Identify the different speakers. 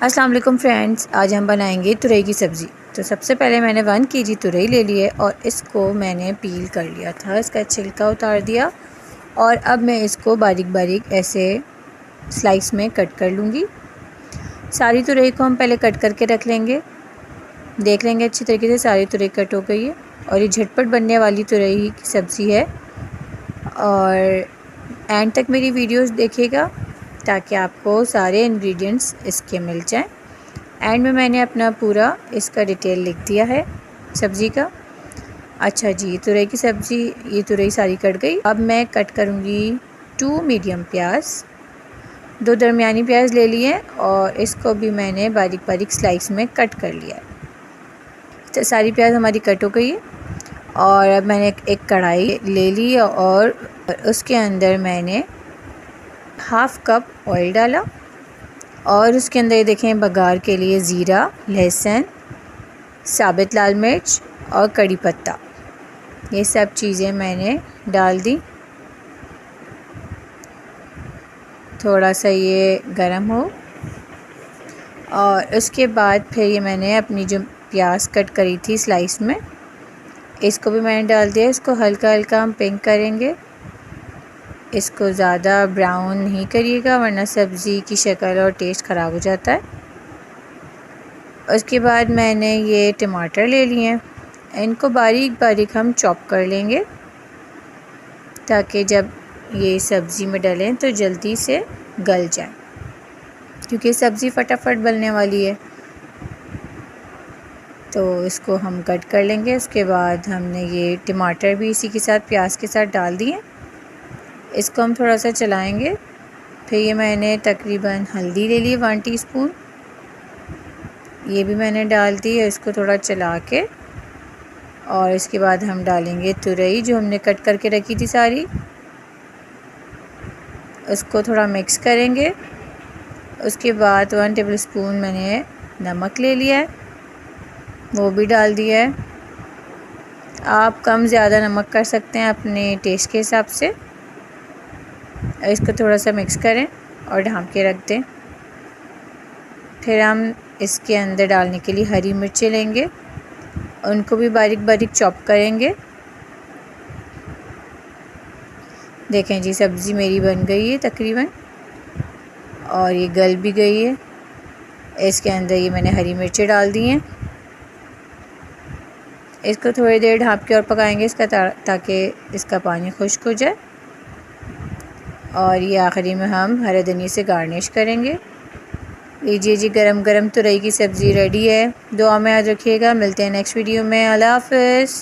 Speaker 1: अस्सलाम वालेकुम फ्रेंड्स, आज हम बनाएंगे तुरई की सब्ज़ी। तो सबसे पहले मैंने 1 kg तुरई ले ली है और इसको मैंने पील कर लिया था, इसका छिलका उतार दिया और अब मैं इसको बारीक बारीक ऐसे स्लाइस में कट कर लूँगी। सारी तुरई को हम पहले कट करके रख लेंगे। देख लेंगे अच्छी तरीके से सारी तुरई कट हो गई है और ये झटपट बनने वाली तुरई की सब्ज़ी है। और एंड तक मेरी वीडियोस देखिएगा ताकि आपको सारे इंग्रेडिएंट्स इसके मिल जाएं। एंड में मैंने अपना पूरा इसका डिटेल लिख दिया है सब्ज़ी का। अच्छा जी, तुरई की सब्ज़ी, ये तुरई सारी कट गई। अब मैं कट करूँगी 2 मीडियम प्याज, 2 दरमियानी प्याज ले लिए और इसको भी मैंने बारीक बारीक स्लाइस में कट कर लिया है। तो सारी प्याज हमारी कट हो गई है और अब मैंने एक कढ़ाई ले ली और उसके अंदर मैंने हाफ़ कप ऑयल डाला और उसके अंदर ये देखें बघार के लिए ज़ीरा, लहसुन, साबित लाल मिर्च और कड़ी पत्ता, ये सब चीज़ें मैंने डाल दी। थोड़ा सा ये गरम हो और उसके बाद फिर ये मैंने अपनी जो प्याज कट करी थी स्लाइस में, इसको भी मैंने डाल दिया। इसको हल्का हल्का हम पिंक करेंगे, इसको ज़्यादा ब्राउन नहीं करिएगा वरना सब्ज़ी की शक्ल और टेस्ट ख़राब हो जाता है। उसके बाद मैंने ये टमाटर ले लिए हैं, इनको बारीक बारीक हम चॉप कर लेंगे ताकि जब ये सब्ज़ी में डालें तो जल्दी से गल जाए, क्योंकि सब्ज़ी फटाफट गलने वाली है। तो इसको हम कट कर लेंगे। उसके बाद हमने ये टमाटर भी इसी के साथ प्याज के साथ डाल दिए। इसको हम थोड़ा सा चलाएंगे। फिर ये मैंने तकरीबन हल्दी ले ली 1 टीस्पून, ये भी मैंने डाल दी है। इसको थोड़ा चला के और इसके बाद हम डालेंगे तुरई जो हमने कट करके रखी थी सारी, उसको थोड़ा मिक्स करेंगे। उसके बाद 1 टेबलस्पून मैंने नमक ले लिया है, वो भी डाल दिया है। आप कम ज़्यादा नमक कर सकते हैं अपने टेस्ट के हिसाब से। इसको थोड़ा सा मिक्स करें और ढक के रख दें। फिर हम इसके अंदर डालने के लिए हरी मिर्चें लेंगे, उनको भी बारीक बारीक चॉप करेंगे। देखें जी, सब्ज़ी मेरी बन गई है तकरीबन और ये गल भी गई है। इसके अंदर ये मैंने हरी मिर्चें डाल दी हैं। इसको थोड़ी देर ढक के और पकाएंगे इसका ताकि इसका पानी खुश्क हो जाए। और ये आखिरी में हम हरे धनिया से गार्निश करेंगे। लीजिए जी, गरम गरम तुरई की सब्ज़ी रेडी है। दुआ में याद रखिएगा। मिलते हैं नेक्स्ट वीडियो में। अल्लाह हाफ़िज़।